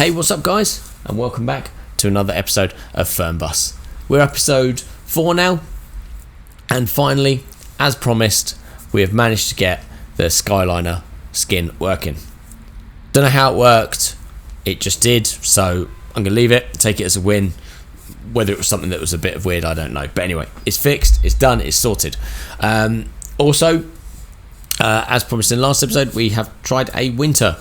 Hey, what's up guys, and welcome back to another episode of Fernbus. We're episode 4 now, and finally, as promised, we have managed to get the Skyliner skin working. Don't know how it worked, it just did, so I'm going to leave it, take it as a win. Whether it was something that was a bit of weird, I don't know. But anyway, it's fixed, it's done, it's sorted. Also, as promised in the last episode, we have tried a winter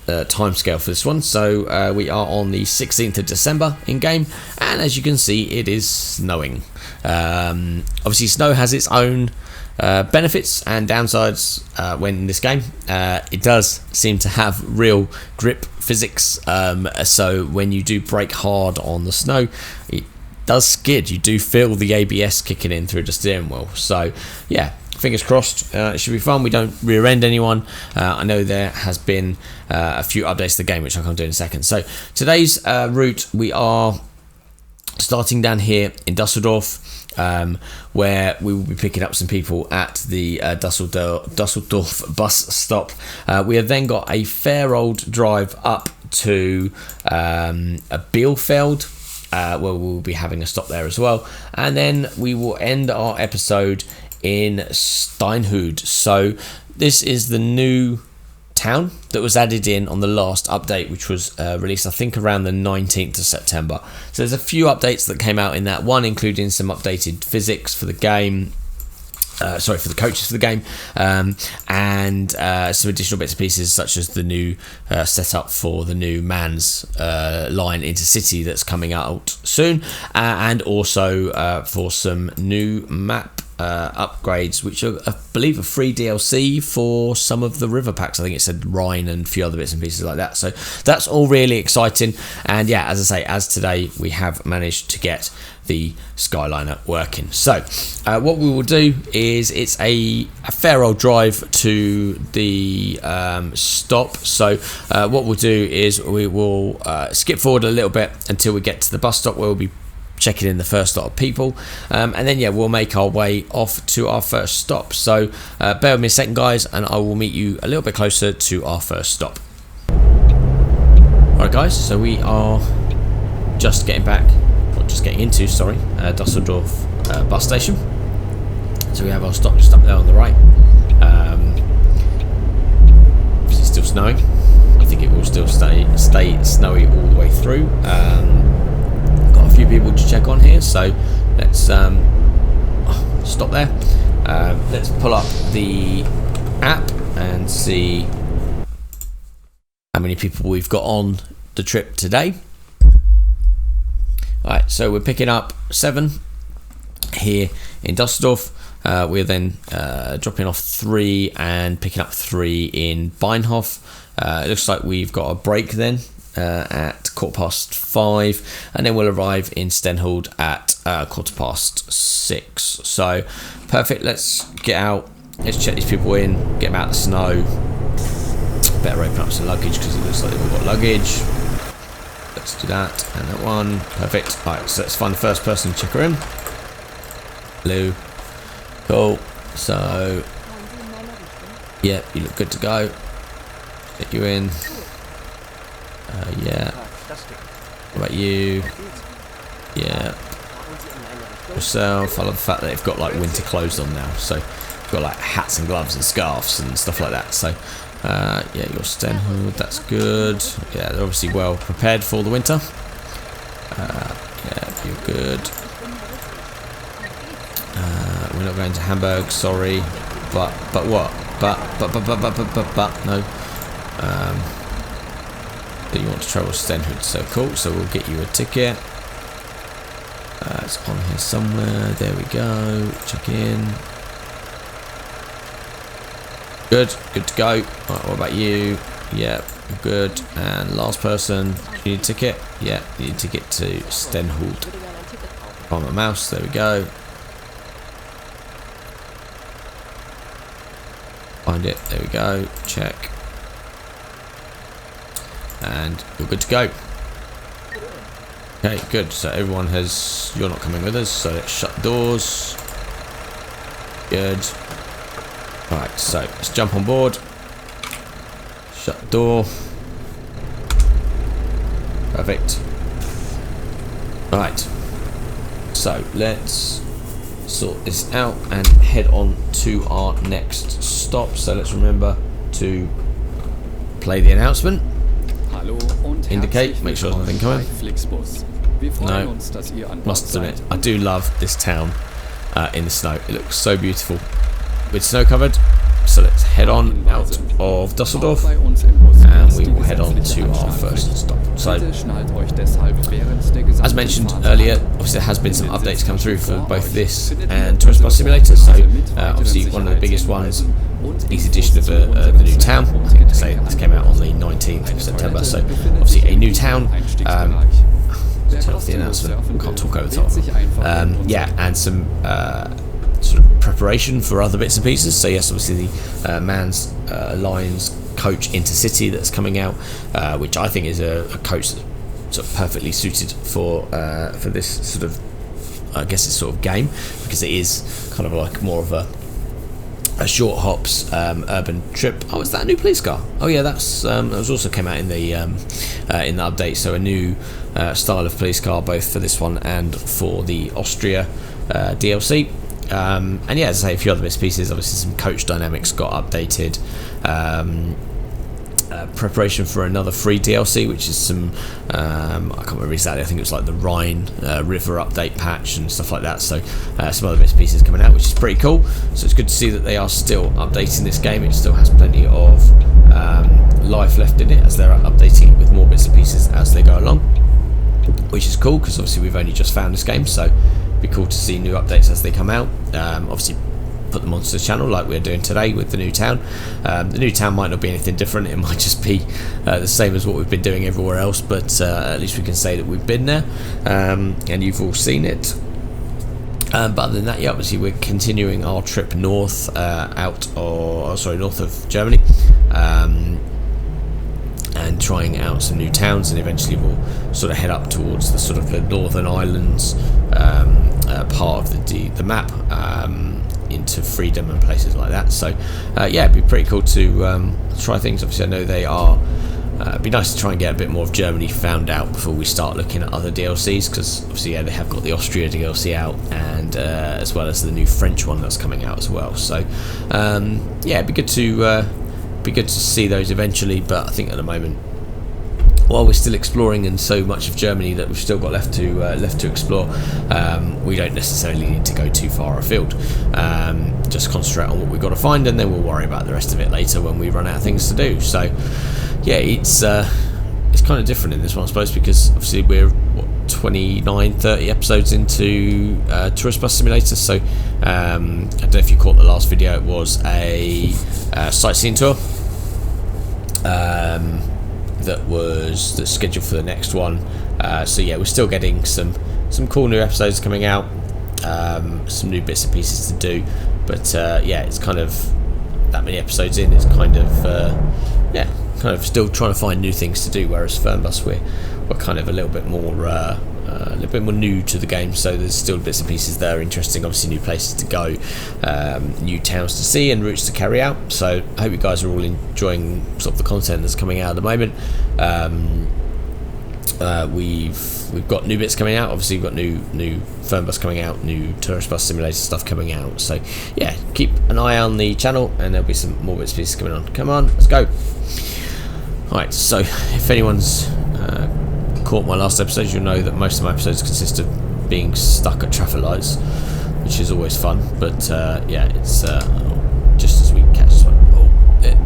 timescale for this one. So we are on the 16th of December in game, and as you can see, it is snowing. Obviously, snow has its own benefits and downsides when in this game. It does seem to have real grip physics, so when you do brake hard on the snow, it does skid. You do feel the ABS kicking in through the steering wheel. So yeah, fingers crossed, it should be fun. We don't rear end anyone. I know there has been a few updates to the game, which I'll come to in a second. So today's route, we are starting down here in Dusseldorf, where we will be picking up some people at the Dusseldorf bus stop. We have then got a fair old drive up to a Bielefeld, where we'll be having a stop there as well, and then we will end our episode in Steinhude. So this is the new town that was added in on the last update, which was released I think around the 19th of September. So there's a few updates that came out in that one, including some updated physics for the game, for the coaches for the game, and some additional bits and pieces, such as the new setup for the new man's line intercity that's coming out soon, and also for some new map upgrades, which are, I believe, a free DLC for some of the river packs. I think it said Rhine and a few other bits and pieces like that. So that's all really exciting. And yeah, as I say, as today, we have managed to get the Skyliner working. So what we will do is, it's a fair old drive to the stop. So what we'll do is we will skip forward a little bit until we get to the bus stop, where we'll be checking in the first lot of people, and then yeah, we'll make our way off to our first stop. So bear with me a second guys, and I will meet you a little bit closer to our first stop. Alright guys, so we are just getting into Dusseldorf bus station. So we have our stop just up there on the right. It's still snowing. I think it will still stay snowy all the way through. Got a few people to check on here, so let's stop there. Let's pull up the app and see how many people we've got on the trip today. Alright, so we're picking up 7 here in Dusseldorf. We're then dropping off 3 and picking up 3 in Beinhof. It looks like we've got a break then at 5:15, and then we'll arrive in Steinhude at 6:15. So perfect. Let's get out, let's check these people in, get them out of the snow. Better open up some luggage because it looks like we've got luggage. Let's do that, and that one. Perfect. Alright, so let's find the first person, check her in. Hello. Cool. So yeah, you look good to go. Get you in. Yeah. What about you? Yeah. Yourself. I love the fact that they've got like winter clothes on now. So you've got like hats and gloves and scarves and stuff like that. So yeah, your Steinhude, that's good. Yeah, they're obviously well prepared for the winter. Yeah, you're good. We're not going to Hamburg, sorry. But what? But no. That you want to travel to Steinhude, so cool. So we'll get you a ticket. It's on here somewhere. There we go. Check in. Good to go. Right, what about you? Yeah, good. And last person, you need a ticket? Yeah, you need a ticket to Steinhude. On my mouse, there we go. Find it, there we go. Check. And you're good to go. Okay, good. So everyone has... You're not coming with us, so let's shut the doors. Good. Alright, so let's jump on board. Shut the door. Perfect. Right. So let's sort this out and head on to our next stop. So let's remember to play the announcement. Indicate, make sure there's nothing coming. No, must admit, I do love this town in the snow. It looks so beautiful with snow covered. So let's head on out of Dusseldorf and we will head on to our first stop. So, as mentioned earlier, obviously there has been some updates come through for both this and Tourist Bus Simulator. So obviously one of the biggest ones is the addition of the new town. I think this came out on the 19th of September. So obviously a new town. Turn off the announcement. Can't talk over the top. Yeah, and some sort of preparation for other bits and pieces. So yes, obviously the Man's Lines coach Intercity that's coming out, which I think is a coach that's sort of perfectly suited for this sort of, I guess it's sort of game, because it is kind of like more of a short hops urban trip. Oh, is that a new police car? Oh yeah, that was also came out in the update. So a new style of police car, both for this one and for the Austria DLC. And yeah, as I say, a few other bits and pieces. Obviously some coach dynamics got updated. Preparation for another free DLC, which is some I can't remember exactly, I think it was like the Rhine River update patch and stuff like that. So some other bits and pieces coming out, which is pretty cool. So it's good to see that they are still updating this game. It still has plenty of life left in it, as they're updating it with more bits and pieces as they go along, which is cool, because obviously we've only just found this game, so it'd be cool to see new updates as they come out. Obviously put them onto the channel like we're doing today with the new town. The new town might not be anything different, it might just be the same as what we've been doing everywhere else, but at least we can say that we've been there and you've all seen it. But other than that, yeah, obviously we're continuing our trip north north of Germany, and trying out some new towns, and eventually we'll sort of head up towards the sort of the Northern Islands part of the map, into Freedom and places like that. So yeah, it'd be pretty cool to try things. Obviously I know they are it'd be nice to try and get a bit more of Germany found out before we start looking at other DLCs, because obviously yeah, they have got the Austria DLC out, and as well as the new French one that's coming out as well. So yeah, it'd be good to see those eventually, but I think at the moment, while we're still exploring and so much of Germany that we've still got left to explore, we don't necessarily need to go too far afield. Just concentrate on what we've got to find, and then we'll worry about the rest of it later when we run out of things to do. So yeah, it's kind of different in this one, I suppose, because obviously we're 29-30 episodes into Tourist Bus Simulator. So I don't know if you caught the last video, it was a sightseeing tour that's scheduled for the next one. So yeah, we're still getting some cool new episodes coming out, some new bits and pieces to do, but yeah, it's kind of that many episodes in, it's kind of still trying to find new things to do, whereas Fernbus we're kind of a little bit more new to the game, so there's still bits and pieces there interesting, obviously new places to go, new towns to see and routes to carry out. So I hope you guys are all enjoying sort of the content that's coming out at the moment. We've got new bits coming out, obviously we've got new Fernbus coming out, new Tourist Bus Simulator stuff coming out, so yeah, keep an eye on the channel and there'll be some more bits and pieces coming on. Come on, let's go. Alright, so if anyone's caught my last episode, you'll know that most of my episodes consist of being stuck at traffic lights, which is always fun, but yeah, it's just as we catch this one,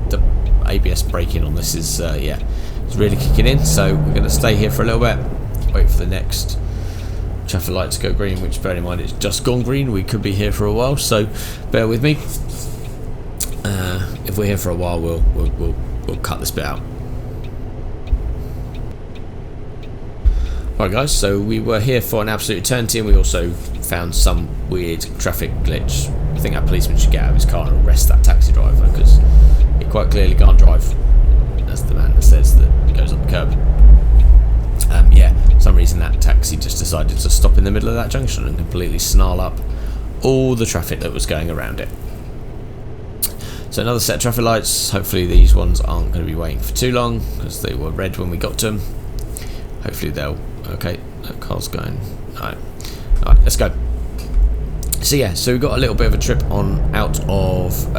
the ABS braking on this is yeah, it's really kicking in, so we're going to stay here for a little bit, wait for the next traffic light to go green, which, bear in mind, it's just gone green. We could be here for a while, so bear with me. If we're here for a while, we'll cut this bit out. Alright guys, so we were here for an absolute eternity, and we also found some weird traffic glitch. I think our policeman should get out of his car and arrest that taxi driver, because he quite clearly can't drive. That's the man that says that goes up the curb. Yeah, for some reason that taxi just decided to stop in the middle of that junction and completely snarl up all the traffic that was going around it. So another set of traffic lights. Hopefully these ones aren't going to be waiting for too long, because they were red when we got to them. hopefully they'll. Okay, that car's going. Alright, let's go. So yeah, so we got a little bit of a trip on out of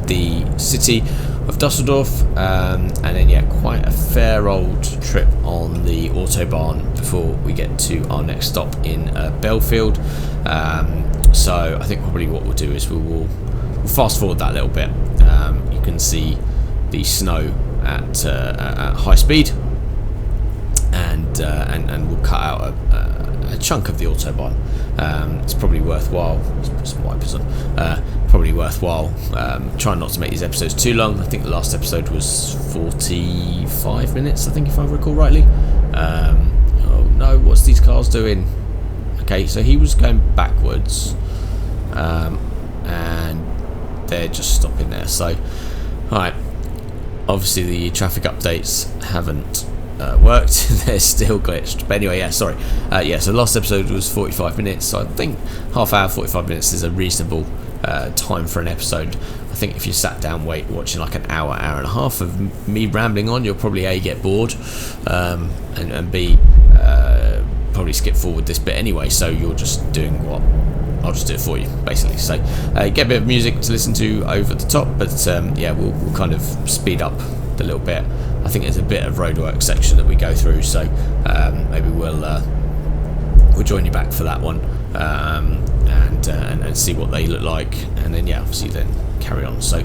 the city of Dusseldorf, and then yeah, quite a fair old trip on the autobahn before we get to our next stop in Belfield. So I think probably what we'll do is we'll fast forward that a little bit. You can see the snow at high speed, and we'll cut out a chunk of the autobahn. It's probably worthwhile. Let's put some wipers on. Probably worthwhile trying not to make these episodes too long. I think the last episode was 45 minutes, I think, if I recall rightly. Oh no, what's these cars doing? Okay, so he was going backwards, and they're just stopping there. So, alright, obviously the traffic updates haven't worked. They're still glitched, but anyway, yeah, sorry. So last episode was 45 minutes, so I think half hour, 45 minutes is a reasonable time for an episode. I think if you sat down watching like an hour and a half of me rambling on, you'll probably A, get bored, and B, probably skip forward this bit anyway, so you're just doing what I'll just do it for you, basically. So get a bit of music to listen to over the top, but yeah, we'll kind of speed up a little bit. I think there's a bit of roadwork section that we go through, so maybe we'll join you back for that one, and see what they look like, and then yeah, obviously then carry on. So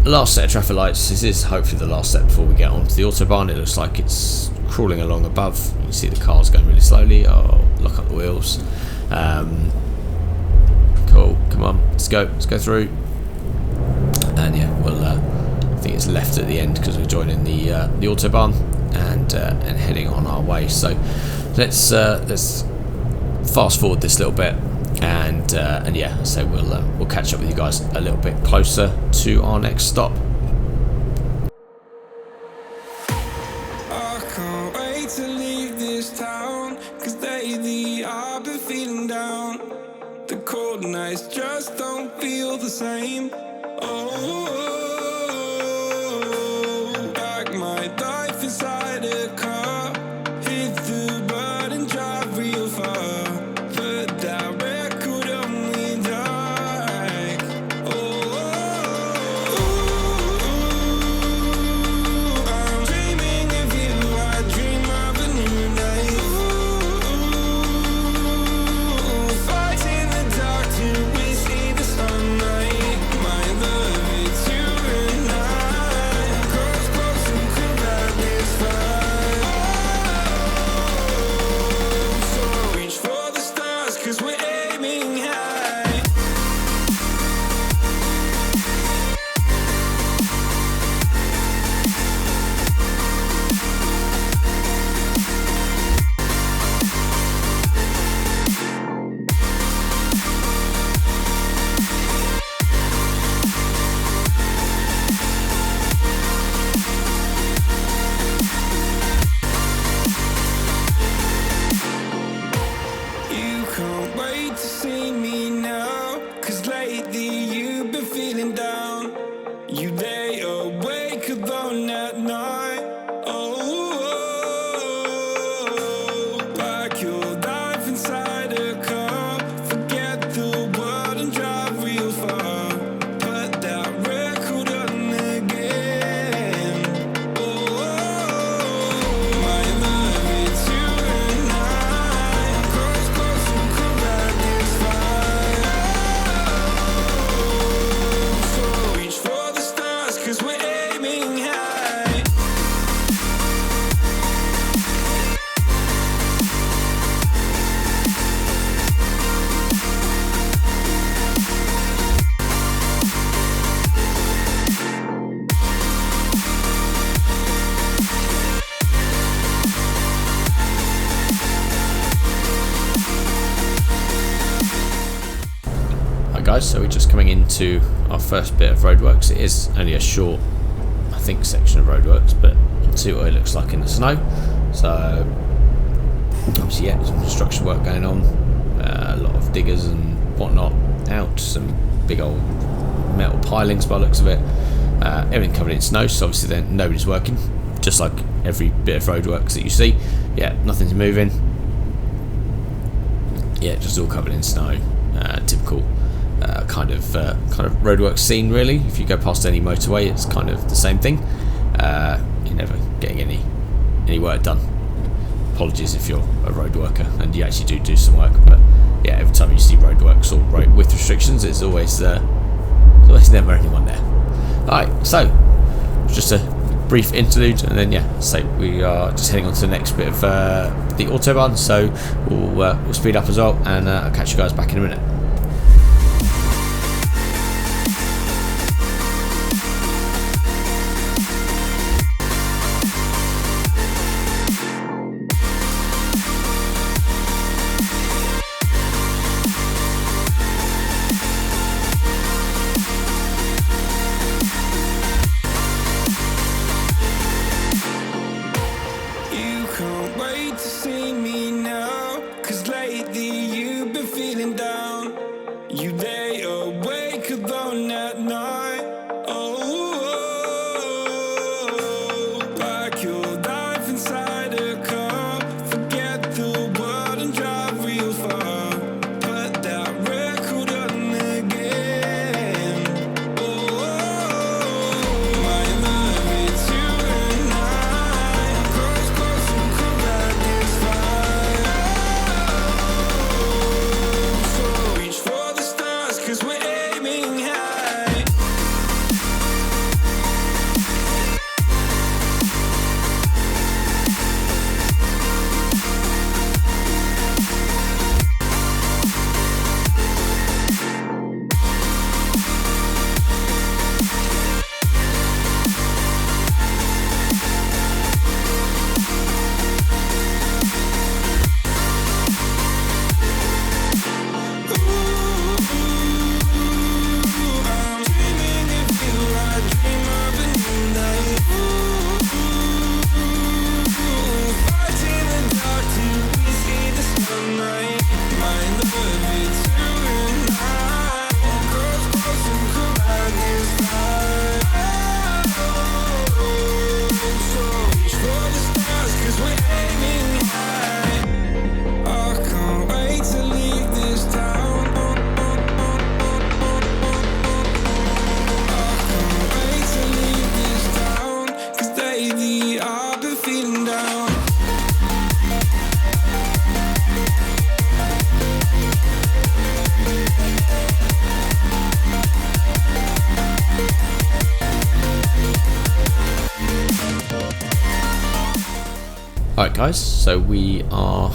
last set of traffic lights. This is hopefully the last set before we get onto the autobahn. It looks like it's crawling along above. You can see the cars going really slowly. Oh, lock up the wheels. Cool, come on, let's go through. And yeah, we'll I think it's left at the end because we're joining the autobahn and heading on our way. So let's fast forward this little bit, and yeah, so we'll catch up with you guys a little bit closer to our next stop. I can't wait to leave this town, 'cause lately I've been feeling down. The cold nights just don't feel the same. Back my life inside a car, hit the button, drive real far. Put that record on me like, I'm dreaming of you, I dream of a new night. Fight in the dark till we see the sunlight. My love, it's you and I. Close, close and cool at this fire. So reach for the stars, 'cause we're aiming high. You can't wait to see me now, 'cause lately you've been feeling down. You lay awake alone at night. Like your life inside a car. Forget the world and drive real far. Put that record on again. My love, it's you and I. Close, close and cool at this fire. So reach for the stars, 'cause we're aiming high. Hi guys, so we're just coming into our first bit of roadworks. It is only a short, I think, section of roadworks, but let's see what it looks like in the snow. So obviously, yeah, some construction work going on, a lot of diggers and whatnot out, some big old metal pilings by the looks of it. Everything covered in snow, so obviously then nobody's working, just like every bit of roadworks that you see. Yeah, nothing's moving. Yeah, just all covered in snow. Typical kind of roadworks scene, really. If you go past any motorway, it's kind of the same thing. You're never getting any work done. Apologies if you're a road worker and you actually do some work, but yeah, every time you see roadworks or road width restrictions, it's always never anyone there. Alright, so just a brief interlude, and then yeah, so we are just heading on to the next bit of the Autobahn, so we'll speed up as well, and I'll catch you guys back in a minute. Can't wait to see me now, 'cause lately you've been feeling down. You lay awake alone at night. Oh, pack your life inside a car, forget the world and drive real far. Put that record on again. Oh, my love, it's you and I. Close, close and come back this far. So reach for the stars, 'cause we're aiming high. I'm dreaming if you, I dream of a new night. Fighting the dark till we see the sunlight. My love, it's you and I. Close, close and come back this time. So reach for the stars, 'cause we're aiming high. I can't wait to leave this town. Can't wait to leave this town, 'cause lately I've been feeling down. Alright guys, so we are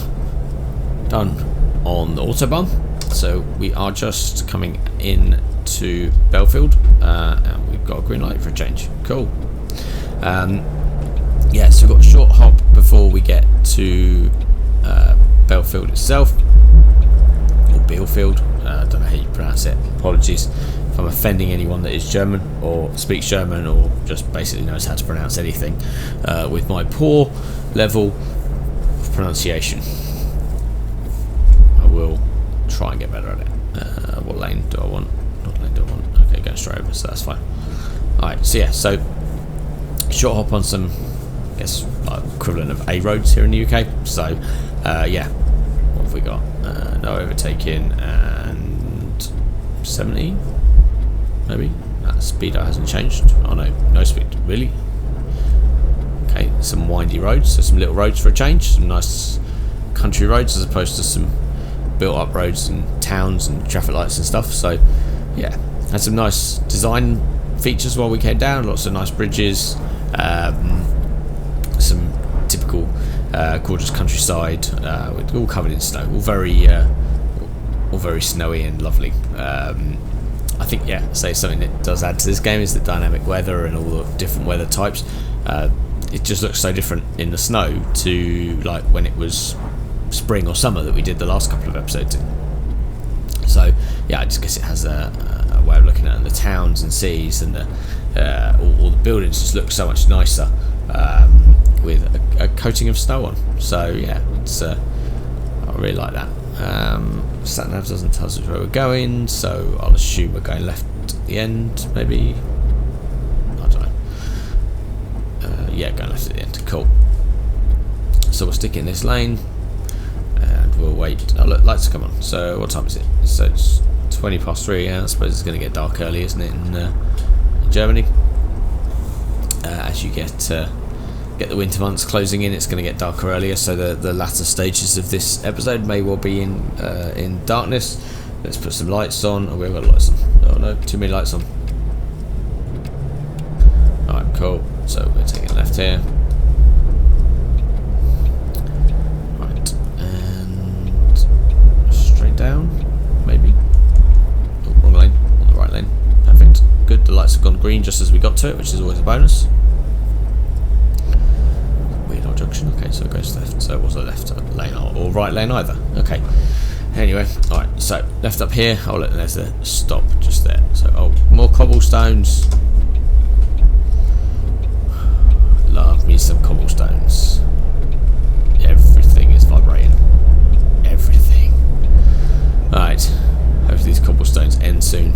done on the Autobahn. So we are just coming in to Belfield, and we've got a green light for a change. Cool. Yeah, so we've got a short hop before we get to Belfield itself, or Bielefeld. I don't know how you pronounce it. Apologies if I'm offending anyone that is German or speaks German or just basically knows how to pronounce anything with my poor level of pronunciation. I will try and get better at it. What lane do I want? What lane do I want? Okay, going straight over, so that's fine. Alright, so yeah, so short hop on some, I guess, equivalent of A roads here in the UK. So yeah, what have we got? No overtaking and 70, maybe. That speed hasn't changed. Oh no, no speed, really. Okay, some windy roads, so some little roads for a change, some nice country roads as opposed to some built up roads and towns and traffic lights and stuff. So yeah, had some nice design features while we came down, lots of nice bridges, some typical gorgeous countryside, all covered in snow, all very snowy and lovely. I think, yeah, say something that does add to this game is the dynamic weather and all the different weather types. It just looks so different in the snow to like when it was spring or summer that we did the last couple of episodes in. So yeah, I just guess it has a way of looking at it. The towns and cities and all the buildings just look so much nicer with a coating of snow on. So yeah, it's I really like that. Sat nav doesn't tell us where we're going, so I'll assume we're going left at the end, maybe. I don't know. Yeah, going left at the end. Cool. so we'll stick it in this lane, and we'll wait. Oh look, lights come on. So what time is it? So it's 20 past 3. Yeah, I suppose it's going to get dark early, isn't it, in Germany? As you get the winter months closing in, it's going to get darker earlier. So the latter stages of this episode may well be in darkness. Let's put some lights on. Oh, we've got lights on. Oh no, too many lights on. Alright, cool. So we're taking left here. Right, and straight down, maybe. Oh, wrong lane. On the right lane. Perfect. Good. The lights have gone green just as we got to it, which is always a bonus. Weird old junction. Okay, so it goes left. So it was a left lane or right lane either. Okay. Anyway, alright, so left up here. Oh look, there's a stop just there. So, oh, more cobblestones. Love me some cobblestones. Everything is vibrating. Everything. Alright, hopefully these cobblestones end soon.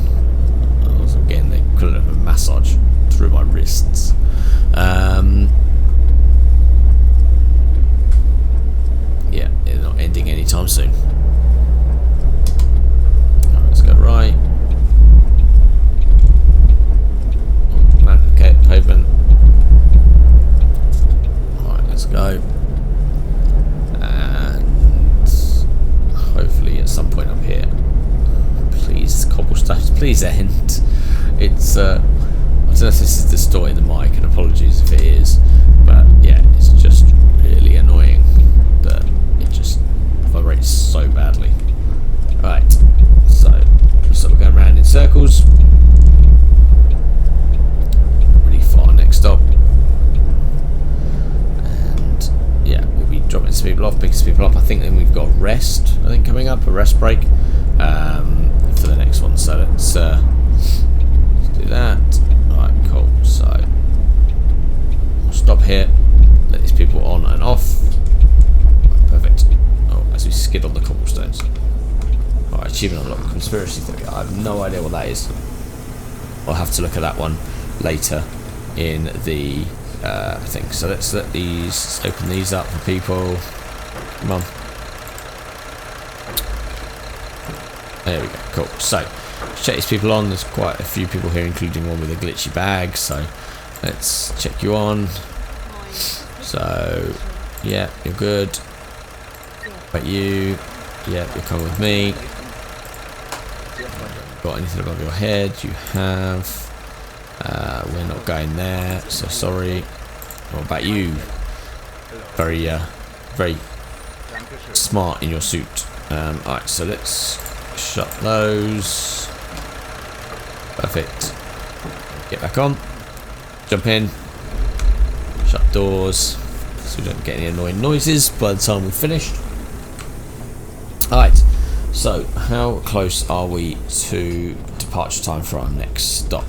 Oh, I'm getting the equivalent of a massage through my wrists. Yeah, they're not ending anytime soon. Go right. Okay, pavement. Alright, let's go. And hopefully at some point up here. Please, cobblestones, please end. It's I don't know if this is distorting the mic, and apologies if it is, but yeah, it's just really annoying that it just vibrates so badly. Right. So we're going around in circles. Really far next stop. And yeah, we'll be dropping some people off, picking some people up. I think then we've got rest, I think, coming up, a rest break for the next one. So let's do that. Alright, cool. So we'll stop here, let these people on and off. Right, perfect. Oh, as we skid on the cobblestones. Alright, achievement unlocked, conspiracy theory. I have no idea what that is. I'll have to look at that one later in the thing. So let's open these up for people. Come on. There we go, cool. So, let's check these people on. There's quite a few people here, including one with a glitchy bag. So, let's check you on. So, yeah, you're good. But you, yeah, you're coming with me. Got anything above your head? You have. We're not going there, so sorry. What about you? Very smart in your suit. Alright, so let's shut those. Perfect. Get back on. Jump in. Shut doors, so we don't get any annoying noises by the time we've finished. Alright. So, how close are we to departure time for our next stop?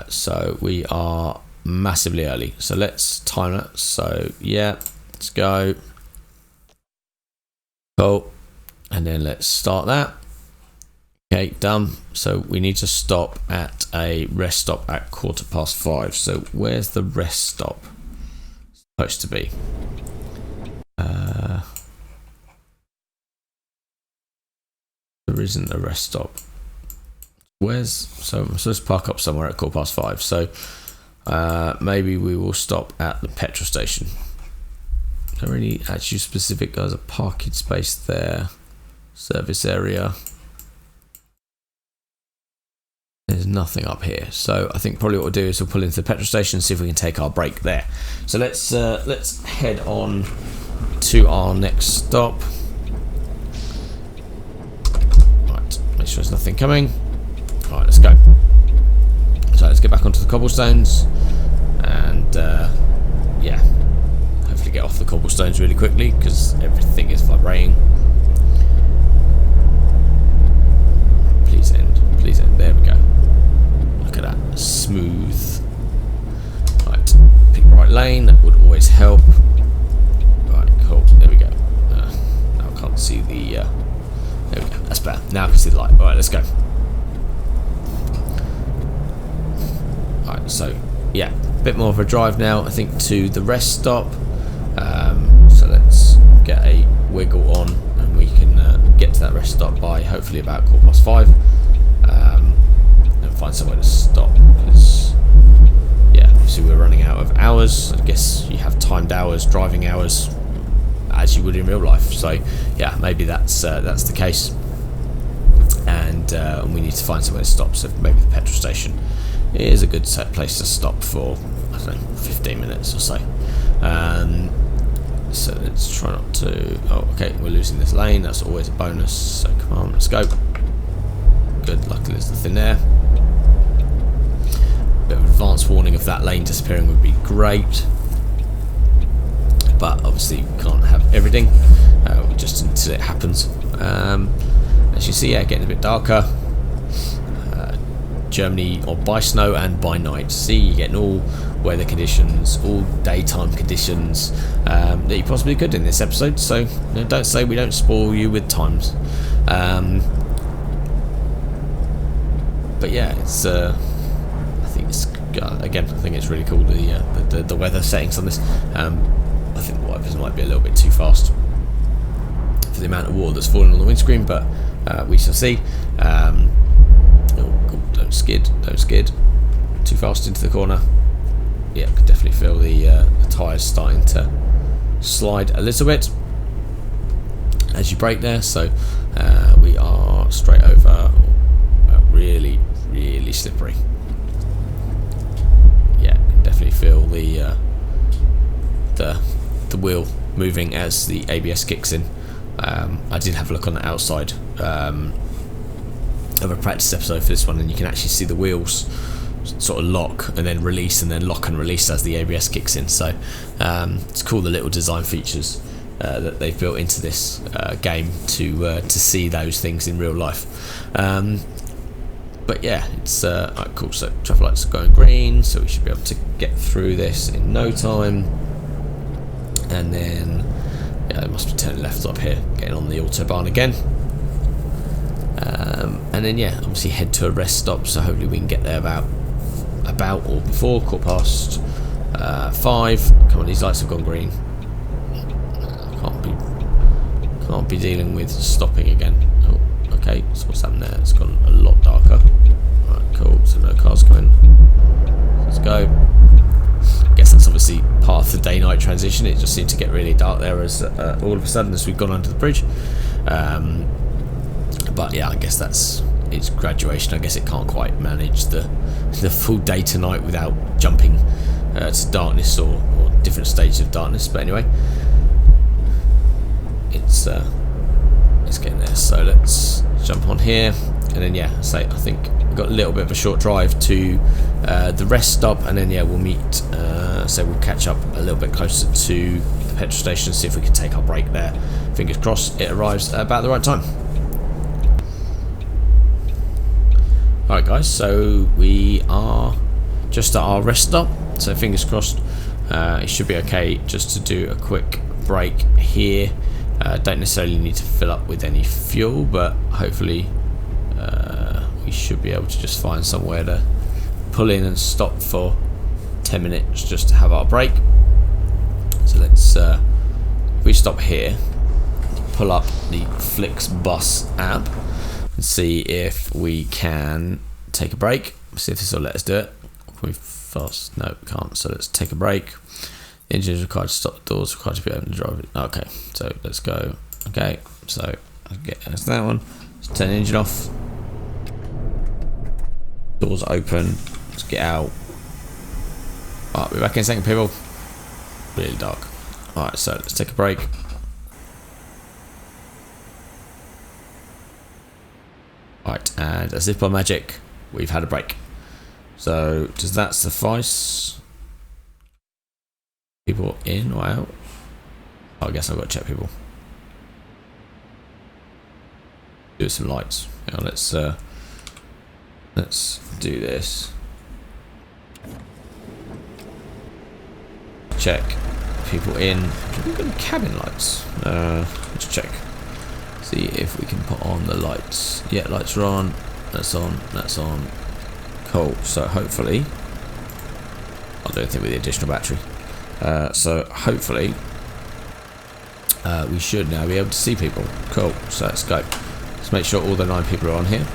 So, we are massively early. So, let's time it. So, yeah, let's go. Cool. And then let's start that. Okay, done. So, we need to stop at a rest stop at 5:15. So, where's the rest stop supposed to be? There isn't a rest stop. So I'm supposed to park up somewhere at 5:15. So maybe we will stop at the petrol station. Is there any actually specific? There's a parking space there. Service area. There's nothing up here. So I think probably what we'll do is we'll pull into the petrol station and see if we can take our break there. So let's head on to our next stop. Right, make sure there's nothing coming. Alright, let's go. So let's get back onto the cobblestones and yeah, hopefully get off the cobblestones really quickly because everything is vibrating. Please end, please end. There we go. Look at that, smooth. Right, pick the right lane, that would always help. Right, cool, there we go. Now I can't see the there we go, that's better. Now I can see the light. Alright, let's go. Alright, so yeah, a bit more of a drive now, I think, to the rest stop. So let's get a wiggle on, and we can get to that rest stop by hopefully about 5:15, and find somewhere to stop, because yeah, obviously we're running out of hours. I guess you have timed hours, driving hours, as you would in real life. So yeah, maybe that's the case, and we need to find somewhere to stop. So maybe the petrol station is a good set place to stop for, I don't know, 15 minutes or so. So let's try not to. Oh, okay, we're losing this lane. That's always a bonus. So come on, let's go. Good. Luckily, there's nothing there. Bit of advance warning of that lane disappearing would be great, but obviously you can't have everything, just until it happens. As you see, yeah, getting a bit darker. Germany, or by snow and by night. See, you're getting all weather conditions, all daytime conditions that you possibly could in this episode. So you know, don't say we don't spoil you with times. But yeah, it's. I think it's again. I think it's really cool the weather settings on this. I think the wipers might be a little bit too fast for the amount of water that's falling on the windscreen, but we shall see. Don't skid, don't skid too fast into the corner. Yeah, could definitely feel the tyres starting to slide a little bit as you brake there. So we are straight over, really, really slippery. Yeah, can definitely feel the wheel moving as the ABS kicks in. I did have a look on the outside of a practice episode for this one, and you can actually see the wheels sort of lock and then release, and then lock and release as the ABS kicks in. So it's cool, the little design features that they've built into this game to see those things in real life. But yeah, it's right, cool. So traffic lights are going green, so we should be able to get through this in no time. And then yeah, it must be turning left up here, getting on the autobahn again. And then yeah, obviously head to a rest stop, so hopefully we can get there about or before 5:15. Come on, these lights have gone green. Can't be dealing with stopping again. Oh, okay, so what's happened there? It's gone a lot darker. Alright, cool, so no cars coming. Let's go. I guess that's obviously part of the day-night transition. It just seemed to get really dark there as all of a sudden as we've gone under the bridge. But yeah, I guess it's graduation. I guess it can't quite manage the full day to night without jumping to darkness or different stages of darkness. But anyway, it's getting there. So let's jump on here, and then yeah, I think we've got a little bit of a short drive to the rest stop, and then yeah, we'll meet. So we'll catch up a little bit closer to the petrol station, see if we can take our break there. Fingers crossed it arrives about the right time. Alright guys, so we are just at our rest stop, so fingers crossed it should be okay just to do a quick break here. Don't necessarily need to fill up with any fuel, but hopefully we should be able to just find somewhere to pull in and stop for 10 minutes just to have our break. So let's if we stop here, pull up the Flixbus app and see if we can take a break. See if this will let us do it. Can we fast? No, we can't. So let's take a break. The engine is required to stop, the doors required to be open to drive it. Okay, so let's go. Okay, so that's that one. Let's turn the engine off. Doors open. Let's get out. Alright, we're back in a second, people. Really dark. Alright, so let's take a break. Right, and as if by magic, we've had a break. So, does that suffice? People in or out? Oh, I guess I've got to check people. Do some lights. Now let's do this. Check people in. Have we got cabin lights? Let's check. See if we can put on the lights. Yeah, lights are on. That's on. That's on. Cool. So hopefully, I'll do anything with the additional battery. So hopefully we should now be able to see people. Cool, so let's go. Let's make sure all the 9 people are on here.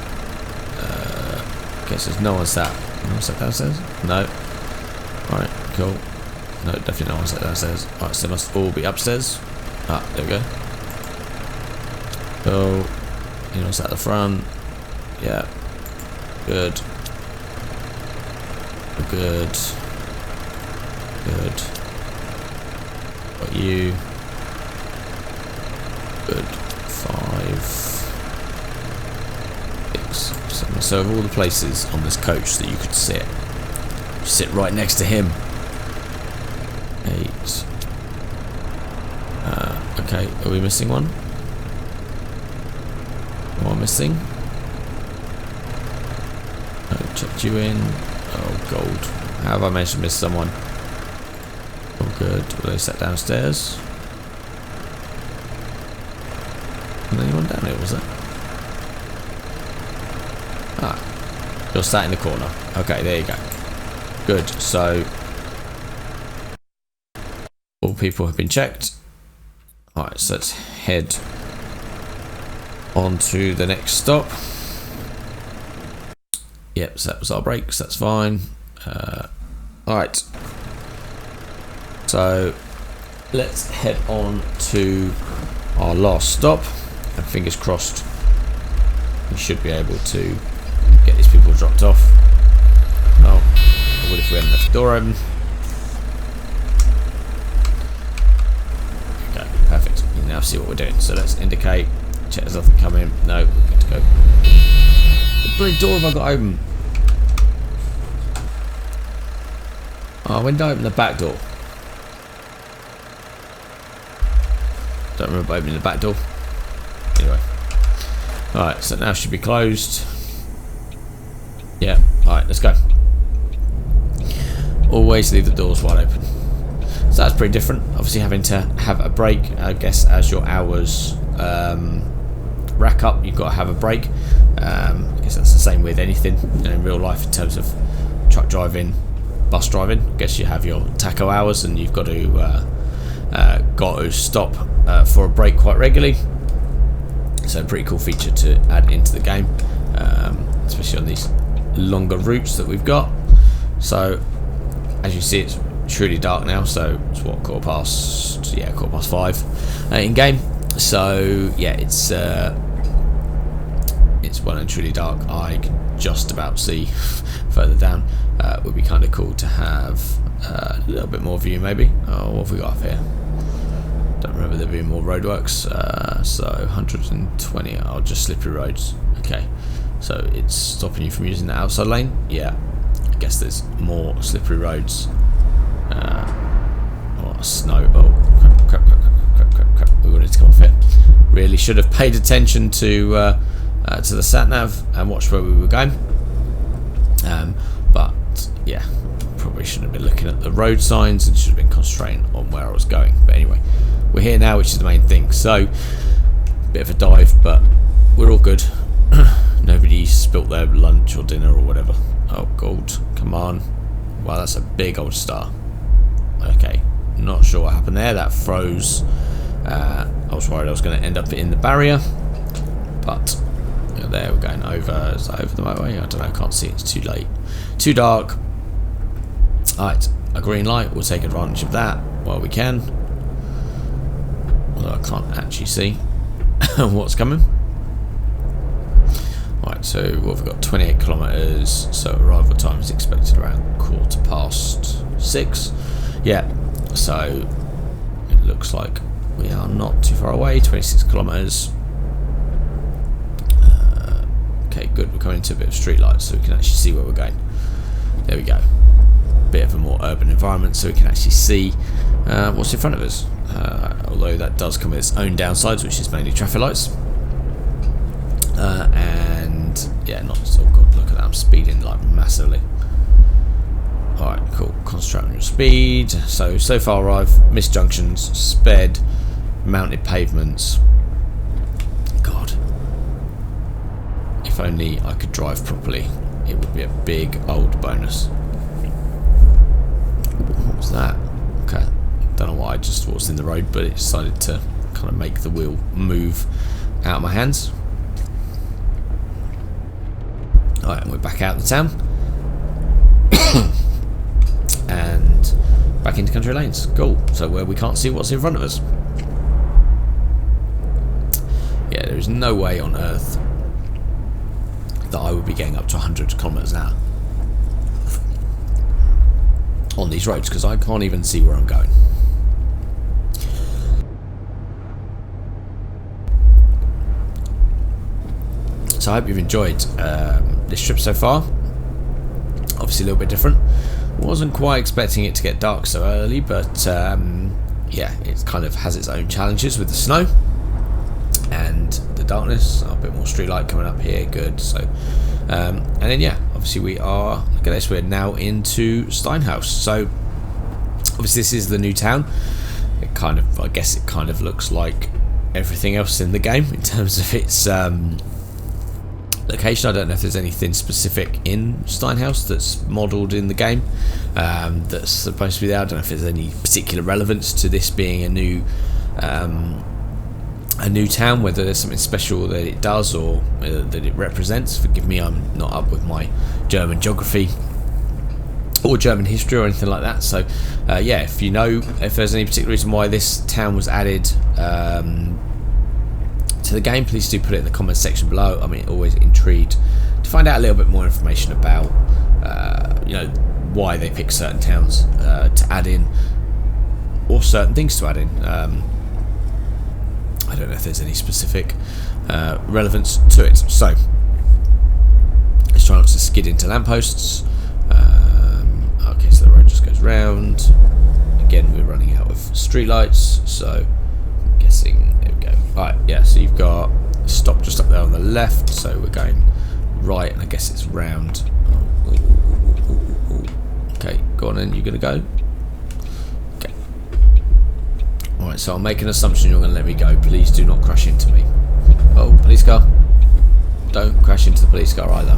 Okay, so no one sat. No one sat downstairs? No. Alright, cool. No, definitely no one sat downstairs. Alright, so they must all be upstairs. Ah, there we go. Cool. Anyone sat at the front? Yeah. Good. Good. Good. Got you. Good. 5, 6, 7. So of all the places on this coach that you could sit right next to him. 8. Okay, are we missing one? One missing. Oh, checked you in. Oh, gold. How have I managed to miss someone? Oh, good. Were they sat downstairs? Was anyone down here, was there? Ah. You're sat in the corner. Okay, there you go. Good. So, all people have been checked. Alright, so let's head on to the next stop. Yep, so that was our brakes, that's fine. Alright. So let's head on to our last stop, and fingers crossed we should be able to get these people dropped off. Oh, what if we hadn't left the door open? Okay, perfect. You can now see what we're doing. So let's indicate, check there's nothing coming. No, we're good to go. The bloody door have I got open? Oh, when did I open the back door? Don't remember opening the back door. Anyway. Alright, so now should be closed. Yeah, alright, let's go. Always leave the doors wide open. So that's pretty different. Obviously having to have a break, I guess, as your hours rack up, you've got to have a break. I guess that's the same with anything in real life in terms of truck driving, bus driving. I guess you have your taco hours and you've got to stop for a break quite regularly. So a pretty cool feature to add into the game, especially on these longer routes that we've got. So as you see, it's truly dark now, so it's what, quarter past 5 in game. So yeah, it's well and truly dark. I can just about see further down. Would be kind of cool to have a little bit more view, maybe. Oh, what have we got up here? Don't remember there being more roadworks. So 120. Oh, just slippery roads. Okay, so it's stopping you from using the outside lane. Yeah, I guess there's more slippery roads. Snow. Oh, crap. We wanted to come off here. Really should have paid attention to the sat nav and watched where we were going. But yeah, probably shouldn't have been looking at the road signs and should have been concentrating on where I was going. But anyway, we're here now, which is the main thing. So, bit of a dive, but we're all good. Nobody spilt their lunch or dinner or whatever. Oh, gold. Come on. Wow, that's a big old star. Okay. Not sure what happened there. That froze. I was worried I was going to end up in the barrier. But, you know, there, we're going over. Is that over the motorway? I don't know. I can't see. It's too late. Too dark. Alright. A green light. We'll take advantage of that while we can. Although I can't actually see what's coming. Right, so what have we got? 28 kilometres, so arrival time is expected around 6:15. Yeah, so it looks like we are not too far away. 26 kilometres. Okay, good. We're coming into a bit of street lights, so we can actually see where we're going. There we go. Bit of a more urban environment, so we can actually see what's in front of us. Although that does come with its own downsides, which is mainly traffic lights. And yeah, not so good. Look at that, I'm speeding like massively. Alright, cool. Concentrate on your speed. So far I've missed junctions, sped, mounted pavements. God. If only I could drive properly, it would be a big old bonus. What was that? Okay. Don't know why I just thought it was in the road, but it decided to kind of make the wheel move out of my hands. Alright, and we're back out of the town. And back into country lanes. Cool. So where we can't see what's in front of us. Yeah, there is no way on earth that I would be getting up to 100 kilometers an hour on these roads, because I can't even see where I'm going. So I hope you've enjoyed this trip so far. Obviously a little bit different. Wasn't quite expecting it to get dark so early, but yeah, it kind of has its own challenges with the snow and the darkness. A bit more street light coming up here, good. So and then yeah, obviously we are, look at this, we're now into Steinhude. So obviously this is the new town. It kind of, I guess it kind of looks like everything else in the game in terms of its location. I don't know if there's anything specific in Steinhude that's modelled in the game that's supposed to be there. I don't know if there's any particular relevance to this being a new town, whether there's something special that it does or that it represents. Forgive me, I'm not up with my German geography or German history or anything like that. So yeah, if you know if there's any particular reason why this town was added to the game, please do put it in the comments section below. I mean, always intrigued to find out a little bit more information about you know, why they pick certain towns to add in, or certain things to add in. I don't know if there's any specific relevance to it. So let's try not to skid into lampposts. Okay, so the road just goes round. Again, we're running out of streetlights, so I'm guessing, there we go. Alright, yeah, so you've got stop just up there on the left, so we're going right, and I guess it's round. Okay, go on in, you're gonna go. Okay. Alright, so I'll make an assumption you're gonna let me go. Please do not crash into me. Oh, police car. Don't crash into the police car either.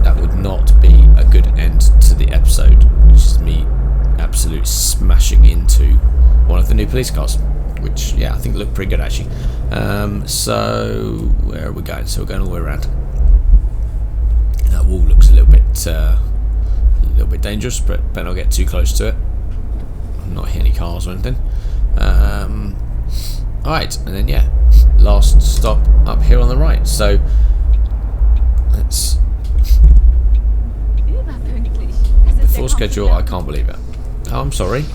That would not be a good end to the episode, which is me absolutely smashing into one of the new police cars, which, yeah, I think looked pretty good actually. So where are we going? So we're going all the way around. That wall looks a little bit dangerous, but better not get too close to it. Not hit any cars or anything. Alright, and then yeah, last stop up here on the right. So let's, before schedule, I can't believe it. Oh, I'm sorry.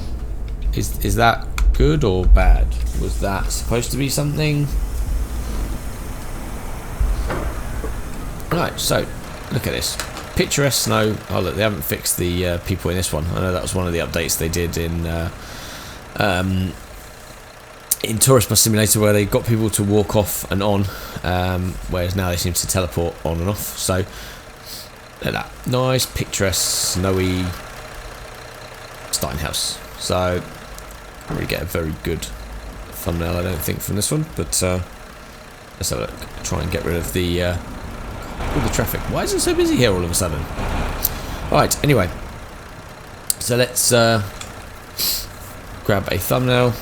Is that good or bad? Was that supposed to be something? Right, so look at this. Picturesque snow. Oh look, they haven't fixed the people in this one. I know that was one of the updates they did in Tourist Bus Simulator, where they got people to walk off and on, whereas now they seem to teleport on and off. So look at that. Nice, picturesque, snowy Steinhude. So can't really get a very good thumbnail, I don't think, from this one, but let's have a look. Try and get rid of the all the traffic. Why is it so busy here all of a sudden? Alright, anyway, so let's grab a thumbnail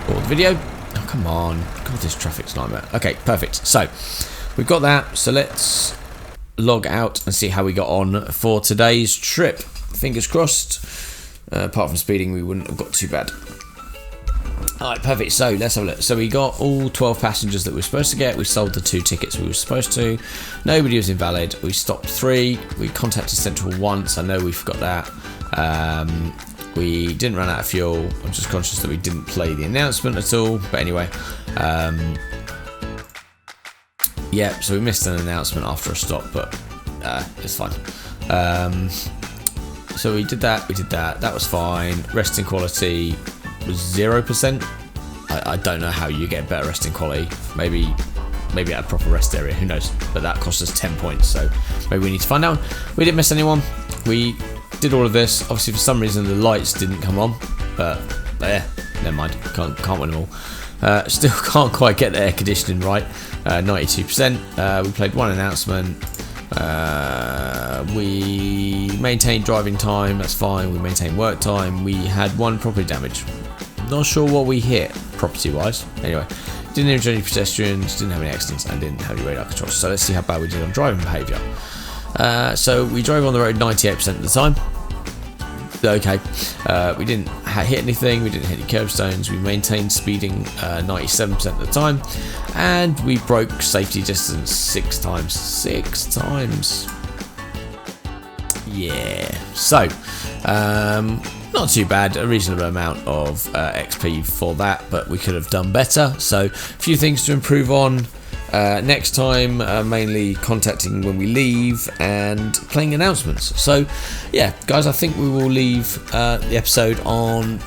or the video. Oh, come on. God, this traffic's nightmare. Okay, perfect. So we've got that, so let's log out and see how we got on for today's trip. Fingers crossed. Apart from speeding, we wouldn't have got too bad. Alright, perfect. So let's have a look. So we got all 12 passengers that we were supposed to get. We sold the 2 tickets we were supposed to. Nobody was invalid. We stopped 3. We contacted Central once. I know we forgot that. We didn't run out of fuel. I'm just conscious that we didn't play the announcement at all. But anyway, yeah, so we missed an announcement after a stop, but it's fine. So we did that, that was fine. Resting quality was 0%. I don't know how you get better resting quality. Maybe at a proper rest area, who knows. But that cost us 10 points, so maybe we need to find out. We didn't miss anyone. We did all of this. Obviously, for some reason, the lights didn't come on. But yeah, never mind. Can't win them all. Still can't quite get the air conditioning right. 92%. We played 1 announcement. We maintained driving time, that's fine. We maintained work time. We had 1 property damage. not sure what we hit property wise. Anyway, didn't injure any pedestrians, didn't have any accidents, and didn't have any radar controls. So let's see how bad we did on driving behaviour. So we drove on the road 98% of the time. Okay, we didn't hit anything, we didn't hit any curbstones, we maintained speeding 97% of the time, and we broke safety distance 6 times. 6 times. Yeah, so not too bad, a reasonable amount of XP for that, but we could have done better. So a few things to improve on. Next time, mainly contacting when we leave and playing announcements. So yeah, guys, I think we will leave the episode on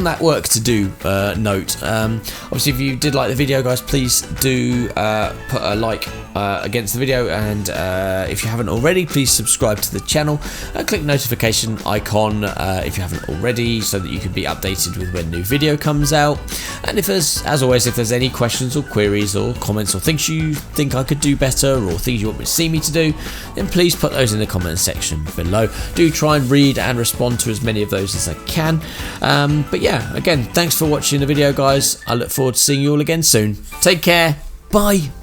that work to do note. Obviously, if you did like the video, guys, please do put a like against the video, and if you haven't already, please subscribe to the channel and click the notification icon if you haven't already, so that you can be updated with when new video comes out. And if there's, as always, if there's any questions or queries or comments or things you think I could do better, or things you want me to see me to do, then please put those in the comment section below. Do try and read and respond to as many of those as I can. But yeah, again, thanks for watching the video, guys. I look forward to seeing you all again soon. Take care. Bye.